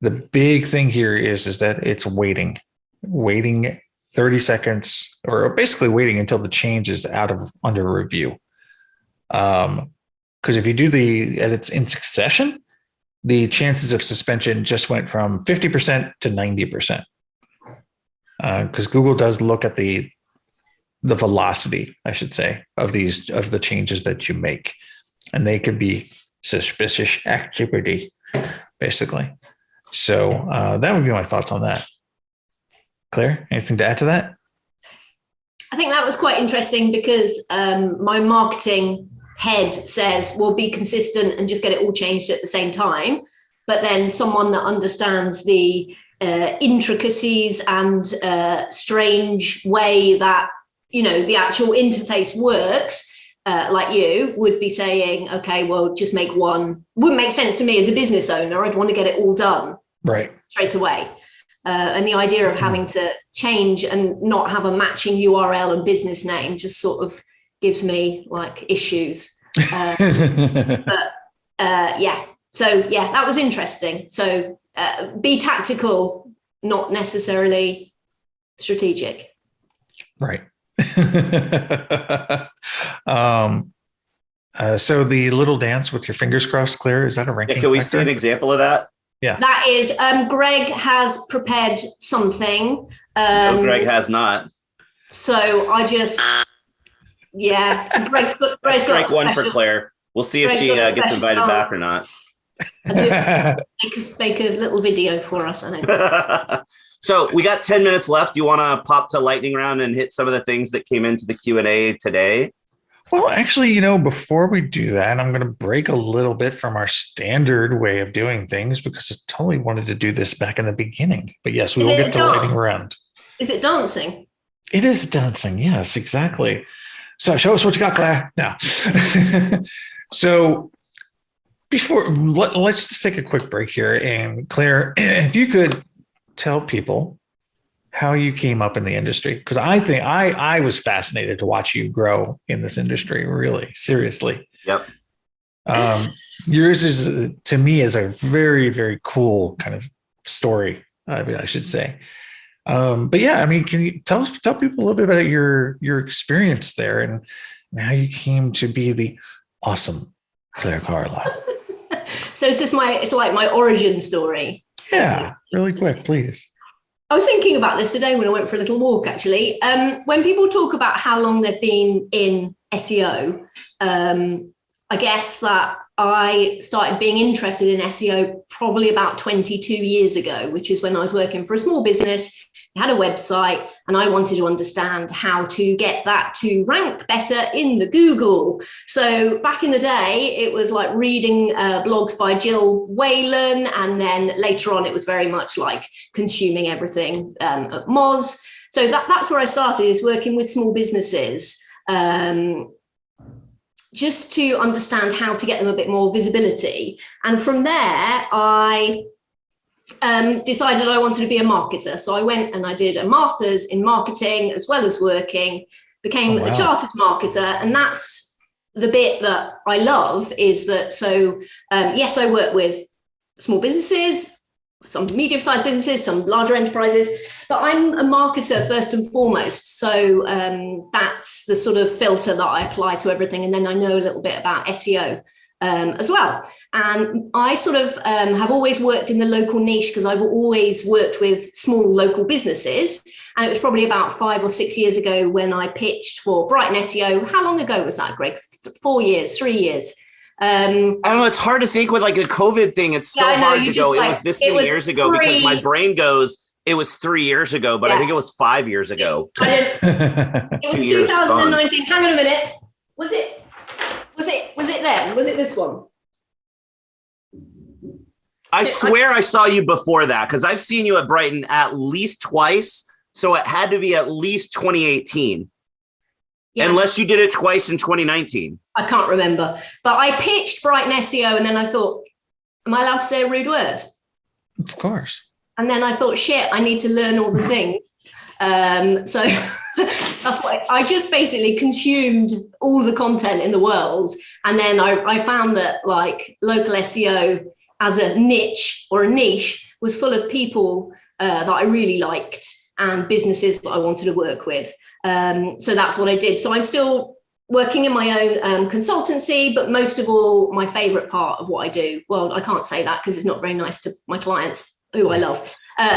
The big thing here is that it's waiting 30 seconds, or basically waiting until the change is under review. Because if you do the edits in succession, the chances of suspension just went from 50% to 90%. Because Google does look at the velocity, I should say, of the changes that you make, and they could be suspicious activity, basically. So that would be my thoughts on that. Claire, anything to add to that? I think that was quite interesting because my marketing head says, well, be consistent and just get it all changed at the same time. But then someone that understands the intricacies and strange way that, the actual interface works, like you, would be saying, okay, well, just make one. Wouldn't make sense to me as a business owner. I'd want to get it all done straight away. And the idea of having to change and not have a matching URL and business name just sort of gives me like issues. But yeah. So yeah, that was interesting. So be tactical, not necessarily strategic. Right. So the little dance with your fingers crossed, Claire, is that a ranking? Yeah, can we see an example of that? Yeah. That is, Greg has prepared something. No, Greg has not. So I just, yeah. So Greg's got strike one for Claire. We'll see if she gets invited back or not. Make a little video for us, I know. So we got 10 minutes left. You want to pop to lightning round and hit some of the things that came into the Q&A today? Well, actually, before we do that, I'm going to break a little bit from our standard way of doing things because I totally wanted to do this back in the beginning. But yes, we will get to lightning round. Is it dancing? It is dancing. Yes, exactly. So show us what you got, Claire. Now, so let's just take a quick break here. And Claire, if you could tell people how you came up in the industry, because I think I was fascinated to watch you grow in this industry. Really, seriously. Yep. Yours is, to me, is a very, very cool kind of story, I should say. But yeah, I mean, can you tell people a little bit about your experience there and how you came to be the awesome Claire Carlile? So it's like my origin story. Yeah, really quick, please. I was thinking about this today when I went for a little walk, actually. When people talk about how long they've been in SEO, I guess that I started being interested in SEO probably about 22 years ago, which is when I was working for a small business. I had a website and I wanted to understand how to get that to rank better in the Google. So back in the day, it was like reading blogs by Jill Whalen. And then later on, it was very much like consuming everything at Moz. So that's where I started, is working with small businesses, just to understand how to get them a bit more visibility. And from there, I decided I wanted to be a marketer. So I went and I did a master's in marketing as well as working, became a chartered marketer. And that's the bit that I love, is that, yes, I work with small businesses, some medium-sized businesses, some larger enterprises, but I'm a marketer first and foremost. So that's the sort of filter that I apply to everything. And then I know a little bit about SEO as well. And I sort of have always worked in the local niche because I've always worked with small local businesses. And it was probably about 5 or 6 years ago when I pitched for Brighton SEO. How long ago was that, Greg? 4 years, 3 years? I don't know. It's hard to think with like the COVID thing. It's so hard to go. It was this many years ago because my brain goes, it was 3 years ago, but I think it was 5 years ago. It was 2019. Hang on a minute. Was it then? Was it this one? I swear I saw you before that because I've seen you at Brighton at least twice. So it had to be at least 2018. Yeah. Unless you did it twice in 2019. I can't remember. But I pitched Brighton SEO and then I thought, am I allowed to say a rude word? Of course. And then I thought, shit, I need to learn all the things. So that's why I just basically consumed all the content in the world. And then I found that like local SEO as a niche or a niche was full of people that I really liked and businesses that I wanted to work with. So that's what I did. So I'm still working in my own consultancy, but most of all, my favorite part of what I do, well, I can't say that because it's not very nice to my clients who I love,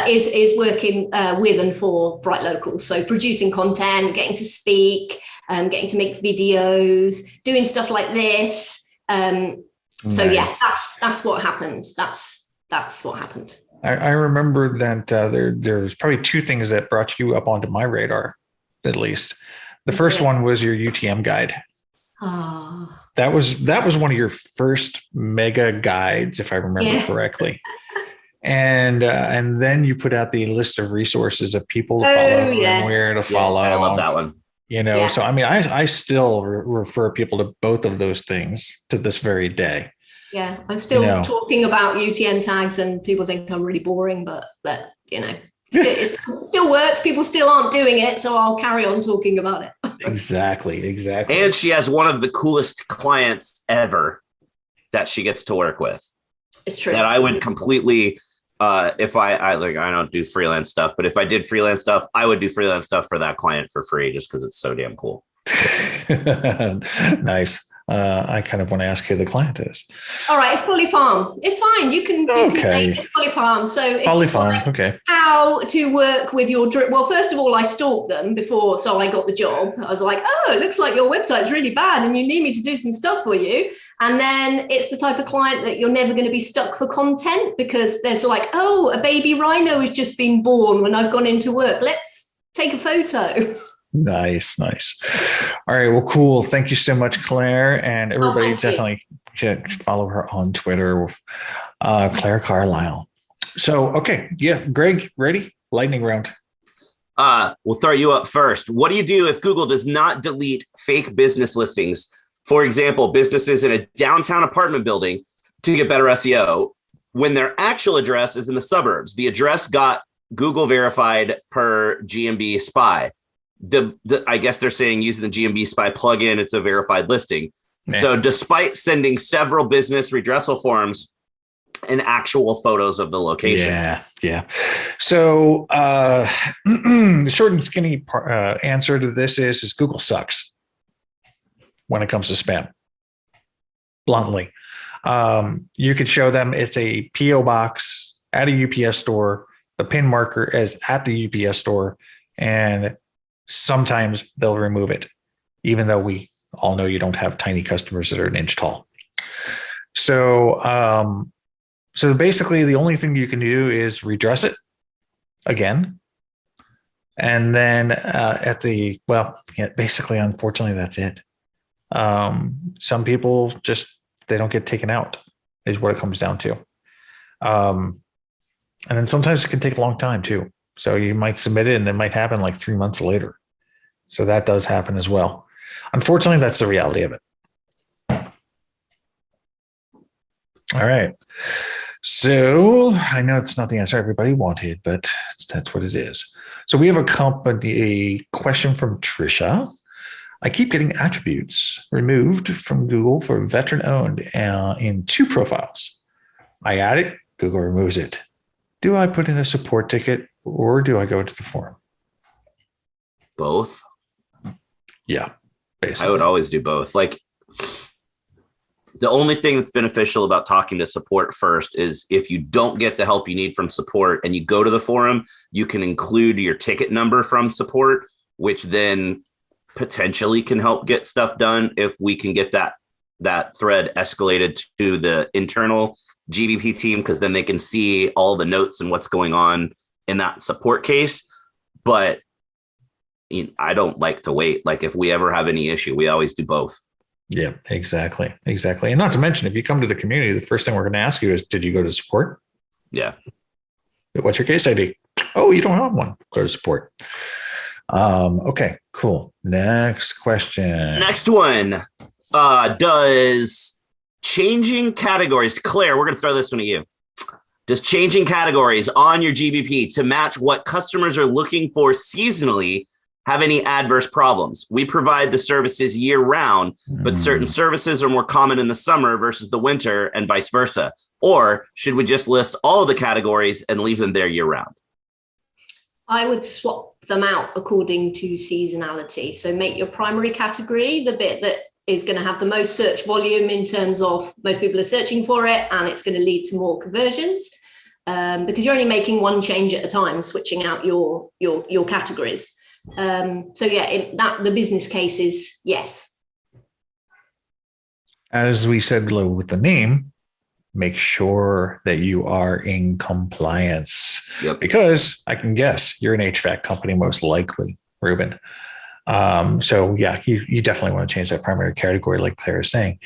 is working with and for Bright Locals. So producing content, getting to speak, getting to make videos, doing stuff like this. So yeah, that's what happened. That's what happened. I remember that there's probably two things that brought you up onto my radar, at least. The first one was your UTM guide. Oh. That was one of your first mega guides, if I remember correctly. And then you put out the list of resources of people to follow and where to follow. I love that one. You know, so I mean, I still refer people to both of those things to this very day. Yeah, I'm still talking about UTM tags, and people think I'm really boring, but it still works. People still aren't doing it, so I'll carry on talking about it. Exactly. And she has one of the coolest clients ever that she gets to work with. It's true. That I would completely, if I don't do freelance stuff, but if I did freelance stuff, I would do freelance stuff for that client for free just because it's so damn cool. Nice. I kind of want to ask who the client is. All right, it's Polly Farm. It's fine. You can say it's Polly Farm. So it's Polly Farm. Okay. How to work with your drip. Well, first of all, I stalked them before, so I got the job. I was like, oh, it looks like your website's really bad, and you need me to do some stuff for you. And then it's the type of client that you're never going to be stuck for content because there's like, oh, a baby rhino has just been born when I've gone into work. Let's take a photo. Nice. All right. Well, cool. Thank you so much, Claire. And everybody definitely should follow her on Twitter, Claire Carlile. So, okay. Yeah. Greg, ready? Lightning round. We'll throw you up first. What do you do if Google does not delete fake business listings? For example, businesses in a downtown apartment building to get better SEO when their actual address is in the suburbs. The address got Google verified per GMB Spy. I guess they're saying using the GMB Spy plugin, it's a verified listing. Man. So despite sending several business redressal forms and actual photos of the location. Yeah. So the short and skinny answer to this is Google sucks when it comes to spam. Bluntly. You could show them it's a PO box at a UPS store. The pin marker is at the UPS store, and sometimes they'll remove it, even though we all know you don't have tiny customers that are an inch tall. So basically the only thing you can do is redress it again. And then basically, unfortunately, that's it. Some people they don't get taken out is what it comes down to. And then sometimes it can take a long time too. So you might submit it and it might happen like 3 months later. So that does happen as well. Unfortunately, that's the reality of it. All right. So I know it's not the answer everybody wanted, but that's what it is. So we have a question from Trisha. I keep getting attributes removed from Google for veteran owned in 2 profiles. I add it, Google removes it. Do I put in a support ticket or do I go to the forum? Both. Yeah, basically. I would always do both. Like, the only thing that's beneficial about talking to support first is if you don't get the help you need from support and you go to the forum, you can include your ticket number from support, which then potentially can help get stuff done if we can get that thread escalated to the internal GBP team, because then they can see all the notes and what's going on in that support case. But I don't like to wait. Like, if we ever have any issue, we always do both. Yeah, exactly. Exactly. And not to mention, if you come to the community, the first thing we're going to ask you is, did you go to support? Yeah. What's your case ID? Oh, you don't have one. Go to support. Okay, cool. Next question. Next one. Does changing categories, Claire, we're going to throw this one at you. Does changing categories on your GBP to match what customers are looking for seasonally have any adverse problems? We provide the services year round, but certain services are more common in the summer versus the winter and vice versa. Or should we just list all of the categories and leave them there year round? I would swap them out according to seasonality. So make your primary category the bit that is going to have the most search volume in terms of most people are searching for it, and it's going to lead to more conversions because you're only making one change at a time, switching out your categories. So yeah, the business case is yes. As we said with the name, make sure that you are in compliance. Yep. Because I can guess you're an HVAC company, most likely, Ruben. So yeah, you definitely want to change that primary category, like Claire is saying.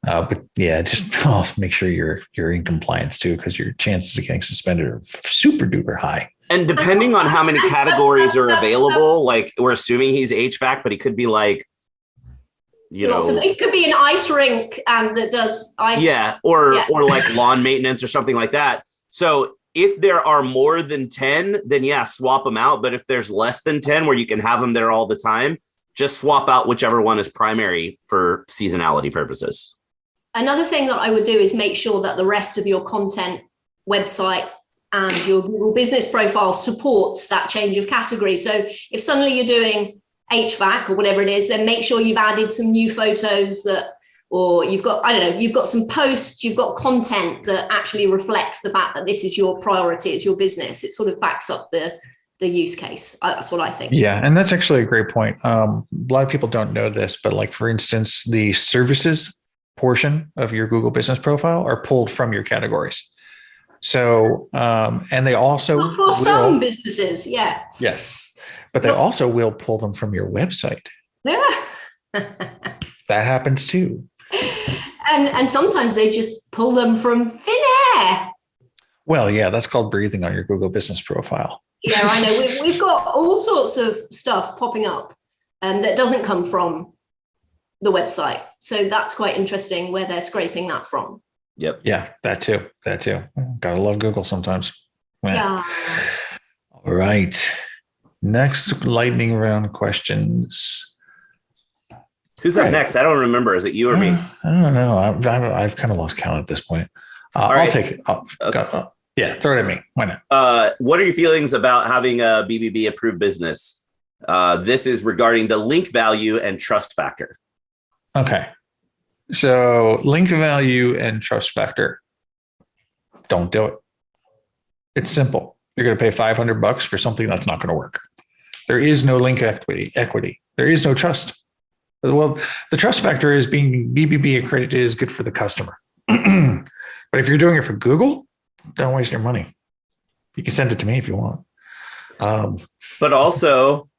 But yeah, just make sure you're in compliance too, because your chances of getting suspended are super duper high. And depending on how many categories are available, like we're assuming he's HVAC, but he could be like, it could be an ice rink that does ice. Yeah, or like lawn maintenance or something like that. So if there are more than 10, then yeah, swap them out. But if there's less than 10 where you can have them there all the time, just swap out whichever one is primary for seasonality purposes. Another thing that I would do is make sure that the rest of your content, website, and your Google business profile supports that change of category. So if suddenly you're doing HVAC or whatever it is, then make sure you've added some new photos or you've got some posts, you've got content that actually reflects the fact that this is your priority, it's your business. It sort of backs up the use case. That's what I think. Yeah. And that's actually a great point. A lot of people don't know this, but like, for instance, the services portion of your Google business profile are pulled from your categories. So, and they also for some businesses. Yeah. Yes. But they also will pull them from your website. Yeah. That happens too. And sometimes they just pull them from thin air. Well, yeah, that's called breathing on your Google business profile. Yeah, I know. We've got all sorts of stuff popping up that doesn't come from the website. So that's quite interesting where they're scraping that from. Yep. Yeah, that too. Gotta love Google sometimes. Yeah. All right. Next lightning round questions. Who's up next? I don't remember. Is it you or me? I don't know. I've kind of lost count at this point. I'll take it. Yeah, throw it at me. Why not? What are your feelings about having a BBB approved business? This is regarding the link value and trust factor. Okay. So link value and trust factor. Don't do it. It's simple. You're going to pay $500 for something that's not going to work. There is no link equity. There is no trust. Well, the trust factor is being BBB accredited is good for the customer. But if you're doing it for Google, don't waste your money. You can send it to me if you want. But also,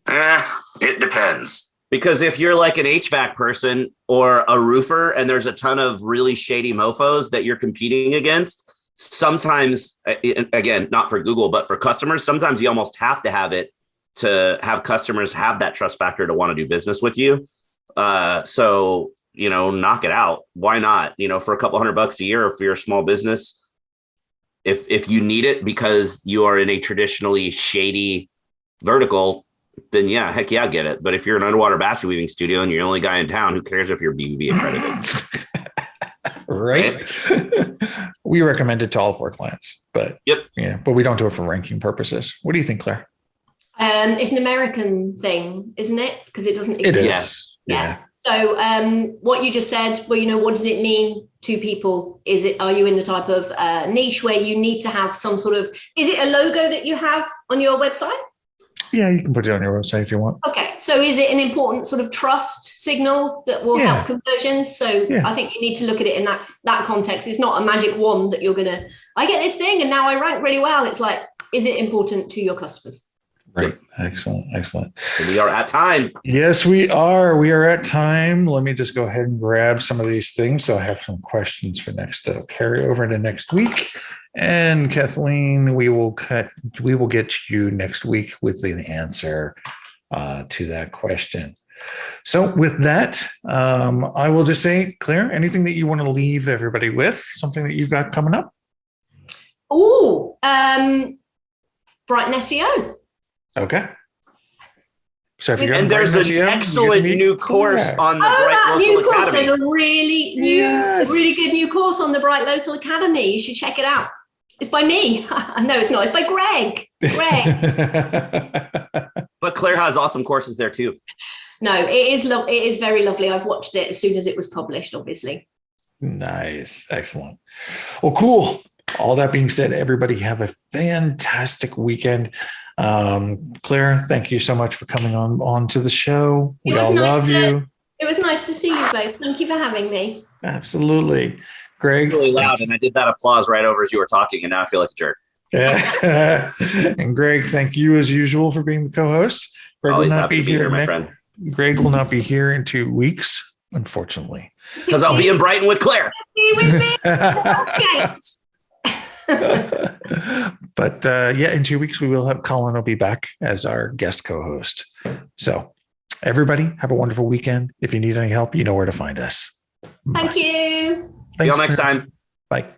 it depends. Because if you're like an HVAC person or a roofer and there's a ton of really shady mofos that you're competing against, sometimes, again, not for Google, but for customers, sometimes you almost have to have it to have customers have that trust factor to want to do business with you. So, knock it out. Why not? For a couple $100 a year, if you're a small business, if you need it because you are in a traditionally shady vertical, then yeah, heck yeah, get it. But if you're an underwater basket weaving studio and you're the only guy in town, who cares if you're BBB accredited? Right. We recommend it to all of our clients, but but we don't do it for ranking purposes. What do you think, Claire? It's an American thing, isn't it? Because it doesn't exist. It is. Yeah. So what you just said, well, what does it mean to people? Are you in the type of niche where you need to have some sort of, is it a logo that you have on your website? Yeah, you can put it on your website if you want. Okay. So is it an important sort of trust signal that will help conversions? So I think you need to look at it in that context. It's not a magic wand that I get this thing and now I rank really well. It's like, is it important to your customers? Right. Excellent. Excellent. And we are at time. Yes, we are. We are at time. Let me just go ahead and grab some of these things. So I have some questions for next that'll carry over into next week. And Kathleen, we will get you next week with the answer to that question. So with that, I will just say, Claire, anything that you want to leave everybody with, something that you've got coming up? Oh, Brighton SEO. Okay. So if you And there's an excellent new course on the Bright that Local new course. Academy. There's a really really good new course on the Bright Local Academy. You should check it out. It's by me. No, it's not. It's by Greg. But Claire has awesome courses there too. No, it is very lovely. I've watched it as soon as it was published, obviously. Nice. Excellent. Well, cool. All that being said, everybody have a fantastic weekend. Claire, thank you so much for coming on to the show. We all love you. It was nice to see you both. Thank you for having me. Absolutely. Greg. Really loud, and I did that applause right over as you were talking, and now I feel like a jerk. And Greg, thank you as usual for being the co-host. Greg Always will not happy be to be here, here, my friend. Greg will not be here in 2 weeks, unfortunately. Because I'll be in Brighton with Claire. But yeah, in 2 weeks, we will have Colin will be back as our guest co-host. So everybody have a wonderful weekend. If you need any help, you know where to find us. Thank you. See y'all next time. Bye.